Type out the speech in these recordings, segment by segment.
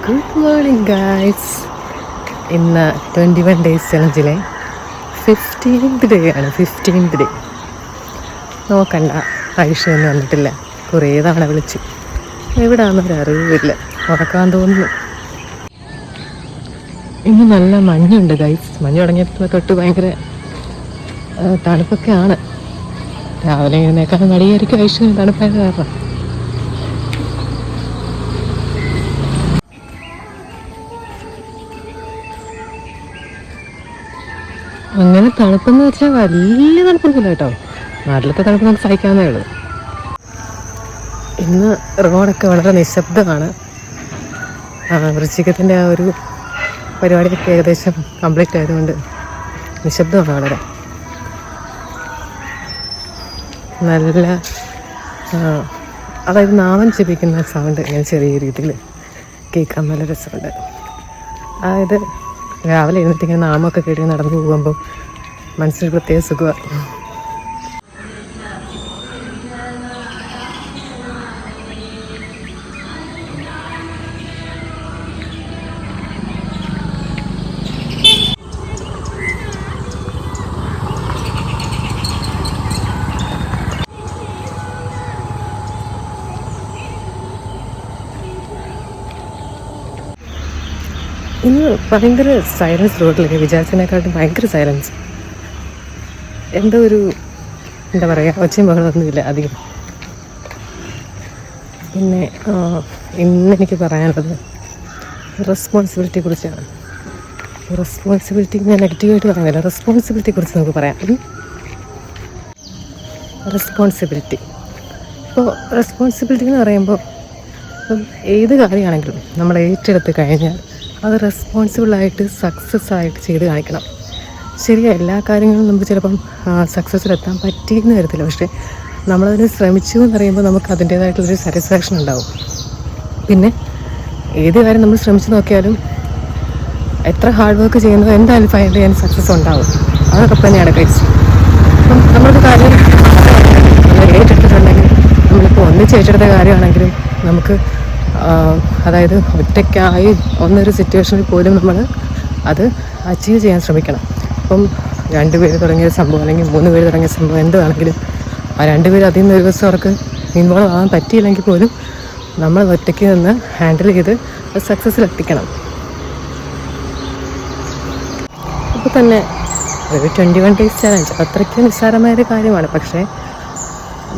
Good morning guys. ഇന്ന് 21 days ചലഞ്ചിലെ 15th day ആണ്. 15th day. നോക്കണ്ട, ആയുഷൊന്നും വന്നിട്ടില്ല. കുറേ തവണ വിളിച്ചു, എവിടാന്നൊരു അറിവില്ല. ഉറക്കാൻ തോന്നുന്നു. ഇന്ന് നല്ല മഞ്ഞുണ്ട് ഗൈസ്. മഞ്ഞ് തുടങ്ങിയപ്പോൾ തൊട്ട് ഭയങ്കര തണുപ്പൊക്കെയാണ്. രാവിലെ എഴുന്നേക്കാൻ മടിയായിരിക്കും ആയുഷിന് തണുപ്പായ കാരണം. അങ്ങനെ തണുപ്പെന്ന് വെച്ചാൽ വലിയ തണുപ്പൊന്നുമില്ല കേട്ടോ. നാട്ടിലത്തെ തണുപ്പ് നമുക്ക് സഹിക്കാവുന്നേ ഉള്ളൂ. ഇന്ന് റോഡൊക്കെ വളരെ നിശബ്ദമാണ്. വൃശ്ചികത്തിൻ്റെ ആ ഒരു പരിപാടിയൊക്കെ ഏകദേശം കംപ്ലീറ്റ് ആയതുകൊണ്ട് നിശബ്ദമാണ് വളരെ. നല്ല അതായത് നാമം ജപിക്കുന്ന സൗണ്ട് ഇങ്ങനെ ചെറിയ രീതിയിൽ കേൾക്കാൻ നല്ല രസമുണ്ട്. അതായത് രാവിലെ എഴുന്നിട്ട് ഇങ്ങനെ നാമമൊക്കെ കേട്ട് നടന്നു പോകുമ്പോൾ മനസ്സിന് പ്രത്യേക സുഖമാണ്. ഇന്ന് ഭയങ്കര സൈലൻസ് റോഡിലേക്ക്. വിചാരിച്ചതിനെക്കാട്ടും ഭയങ്കര സൈലൻസ്. എന്തോ ഒരു എന്താ പറയുക, ഒച്ചയും ബഹളമൊന്നുമില്ല അധികം. പിന്നെ ഇന്നെനിക്ക് പറയാനുള്ളത് റെസ്പോൺസിബിലിറ്റിയെ കുറിച്ചാണ്. റെസ്പോൺസിബിലിറ്റി ഞാൻ നെഗറ്റീവായിട്ട് പറയുന്നില്ല. റെസ്പോൺസിബിലിറ്റിയെ കുറിച്ച് നമുക്ക് പറയാം. റെസ്പോൺസിബിലിറ്റി. ഇപ്പോൾ റെസ്പോൺസിബിലിറ്റി എന്ന് പറയുമ്പോൾ ഇപ്പം ഏത് കാര്യമാണെങ്കിലും നമ്മൾ ഏറ്റെടുത്ത് കഴിഞ്ഞാൽ അത് റെസ്പോൺസിബിളായിട്ട് സക്സസ് ആയിട്ട് ചെയ്ത് കാണിക്കണം. ശരിയാ, എല്ലാ കാര്യങ്ങളും നമുക്ക് ചിലപ്പം സക്സസ്സിലെത്താൻ പറ്റിയെന്ന് വരത്തില്ല. പക്ഷേ നമ്മളതിന് ശ്രമിച്ചു എന്ന് പറയുമ്പോൾ നമുക്ക് അതിൻ്റേതായിട്ടുള്ളൊരു സാറ്റിസ്ഫാക്ഷൻ ഉണ്ടാവും. പിന്നെ ഏത് കാര്യം നമ്മൾ ശ്രമിച്ചു നോക്കിയാലും എത്ര ഹാർഡ് വർക്ക് ചെയ്യുന്നതോ എന്തായാലും ഫൈനൽ ചെയ്യാൻ സക്സസ് ഉണ്ടാവും. അതൊക്കെ തന്നെയാണ് കഴിച്ച്. അപ്പം നമ്മളൊരു കാര്യം നമ്മൾ ഏറ്റെടുത്തിട്ടുണ്ടെങ്കിൽ, നമ്മളിപ്പോൾ ഒന്നിച്ച് ഏറ്റെടുത്ത കാര്യമാണെങ്കിലും നമുക്ക് അതായത് ഒറ്റയ്ക്കായി ഒന്നൊരു സിറ്റുവേഷനിൽ പോലും നമ്മൾ അത് അച്ചീവ് ചെയ്യാൻ ശ്രമിക്കണം. ഇപ്പം 2 പേര് തുടങ്ങിയ സംഭവം അല്ലെങ്കിൽ 3 പേര് തുടങ്ങിയ സംഭവം എന്താണെങ്കിലും ആ 2 പേര് അതിൽ നിന്ന് ഒരു ദിവസം അവർക്ക് ഇൻവോൾവ് ആകാൻ പറ്റിയില്ലെങ്കിൽ പോലും നമ്മൾ ഒറ്റയ്ക്ക് നിന്ന് ഹാൻഡിൽ ചെയ്ത് അത് സക്സസ്സിലെത്തിക്കണം. അപ്പോൾ തന്നെ ഒരു 21 ഡേയ്സ് ചലഞ്ച് അത്രയ്ക്ക് നിസ്സാരമായൊരു കാര്യമാണ്. പക്ഷേ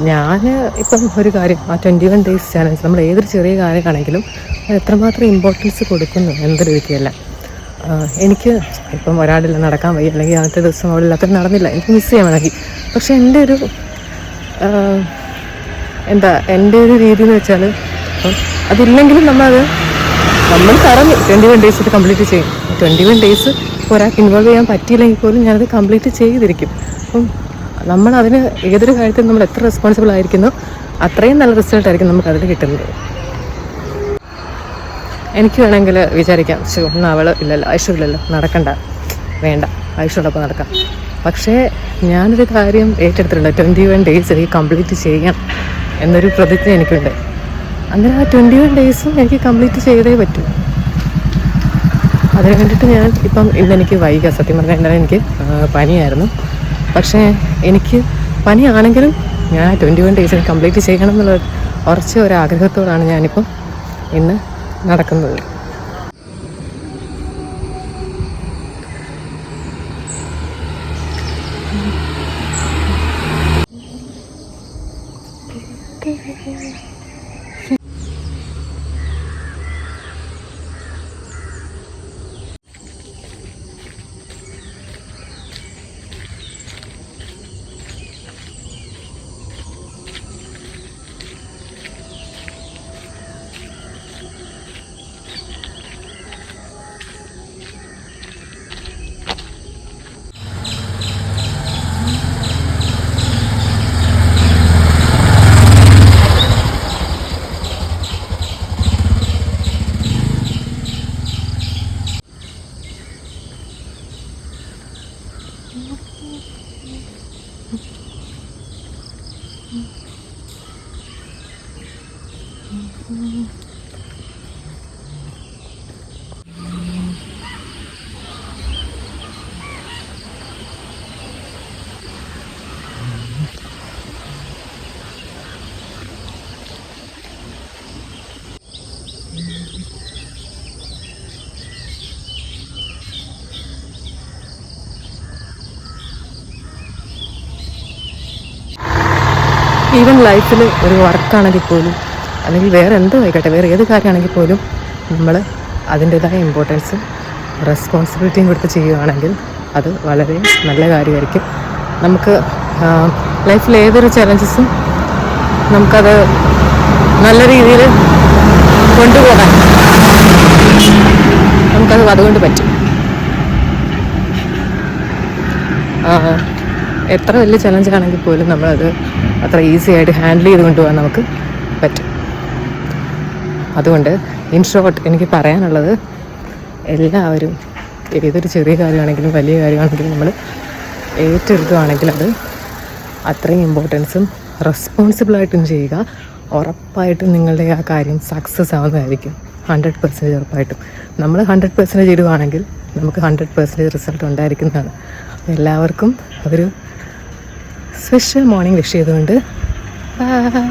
ഞാൻ ഇപ്പം ഒരു കാര്യം, ആ 21 ഡേയ്സ് ചാലഞ്ച് നമ്മൾ ഏതൊരു ചെറിയ കാര്യമാണെങ്കിലും അത് എത്രമാത്രം ഇമ്പോർട്ടൻസ് കൊടുക്കുന്നു എന്നൊരു രീതിയല്ല. എനിക്ക് ഇപ്പം ഒരാളില്ല, നടക്കാൻ വയ്യ, അല്ലെങ്കിൽ അന്നത്തെ ദിവസം അവളില്ലാത്ത നടന്നില്ല, എനിക്ക് മിസ് ചെയ്യാൻ വേണമെങ്കിൽ. പക്ഷെ എൻ്റെ ഒരു എൻ്റെ ഒരു രീതി എന്ന് വെച്ചാൽ അപ്പം അതില്ലെങ്കിലും നമ്മൾ പറഞ്ഞു 21 ഡേയ്സ് ഇത് കംപ്ലീറ്റ് ചെയ്യും. 21 ഡേയ്സ് ഒരാൾക്ക് ഇൻവോൾവ് ചെയ്യാൻ പറ്റിയില്ലെങ്കിൽ പോലും ഞാനത് കംപ്ലീറ്റ് ചെയ്തിരിക്കും. അപ്പം നമ്മളതിന് ഏതൊരു കാര്യത്തിൽ നമ്മൾ എത്ര റെസ്പോൺസിബിൾ ആയിരിക്കുന്നോ അത്രയും നല്ല റിസൾട്ടായിരിക്കും നമുക്കതിൽ കിട്ടുന്നത്. എനിക്ക് വേണമെങ്കിൽ വിചാരിക്കാം, ഒന്നും അവൾ ഇല്ലല്ലോ, ആയുഷ് ഇല്ലല്ലോ, നടക്കണ്ട, വേണ്ട, ആയുഷുള്ളപ്പോൾ നടക്കാം. പക്ഷേ ഞാനൊരു കാര്യം ഏറ്റെടുത്തിട്ടുണ്ട്. 21 ഡേയ്സ് എനിക്ക് കംപ്ലീറ്റ് ചെയ്യാം എന്നൊരു പ്രതിജ്ഞ എനിക്കുണ്ട്. അങ്ങനെ ആ 21 ഡേയ്സും എനിക്ക് കംപ്ലീറ്റ് ചെയ്തേ പറ്റൂ. അതിന് വേണ്ടിയിട്ട് ഞാൻ ഇപ്പം ഇന്നെനിക്ക് വൈകാം. സത്യം പറഞ്ഞാൽ ഇന്നലെ എനിക്ക് പനിയായിരുന്നു. പക്ഷേ എനിക്ക് പനിയാണെങ്കിലും ഞാൻ 21 ഡേയ്സിന് കംപ്ലീറ്റ് ചെയ്യണം എന്നുള്ള ഉറച്ച ഒരാഗ്രഹത്തോടാണ് ഞാനിപ്പം ഇന്ന് നടക്കുന്നത്. ഈവൻ ലൈഫിൽ ഒരു വർക്കാണെങ്കിൽ പോലും അല്ലെങ്കിൽ വേറെ എന്തോ ആയിക്കോട്ടെ, വേറെ ഏത് കാര്യമാണെങ്കിൽ പോലും നമ്മൾ അതിൻ്റെതായ ഇമ്പോർട്ടൻസും റെസ്പോൺസിബിലിറ്റിയും കൊടുത്ത് ചെയ്യുകയാണെങ്കിൽ അത് വളരെ നല്ല കാര്യമായിരിക്കും. നമുക്ക് ലൈഫിൽ ഏതൊരു ചലഞ്ചസും നമുക്കത് നല്ല രീതിയിൽ കൊണ്ടുപോകാൻ നമുക്കത് അതുകൊണ്ട് പറ്റും. എത്ര വലിയ ചലഞ്ചാണെങ്കിൽ പോലും നമ്മളത് അത്ര ഈസി ആയിട്ട് ഹാൻഡിൽ ചെയ്ത് കൊണ്ടുപോകാൻ നമുക്ക് പറ്റും. അതുകൊണ്ട് ഇൻ ഷോർട്ട് എനിക്ക് പറയാനുള്ളത്, എല്ലാവരും ഏതൊരു ചെറിയ കാര്യമാണെങ്കിലും വലിയ കാര്യമാണെങ്കിലും നമ്മൾ ഏറ്റെടുക്കുകയാണെങ്കിൽ അത് അത്രയും ഇമ്പോർട്ടൻസും റെസ്പോൺസിബിളായിട്ടും ചെയ്യുക. ഉറപ്പായിട്ടും നിങ്ങളുടെ ആ കാര്യം സക്സസ് ആവുന്നതായിരിക്കും. 100% ഉറപ്പായിട്ടും. നമ്മൾ 100% ഇടുകയാണെങ്കിൽ നമുക്ക് 100% റിസൾട്ട് ഉണ്ടായിരിക്കുന്നതാണ്. എല്ലാവർക്കും ഒരു സ്പെഷ്യൽ മോർണിംഗ് വിഷ് ചെയ്തുകൊണ്ട് ബൈ.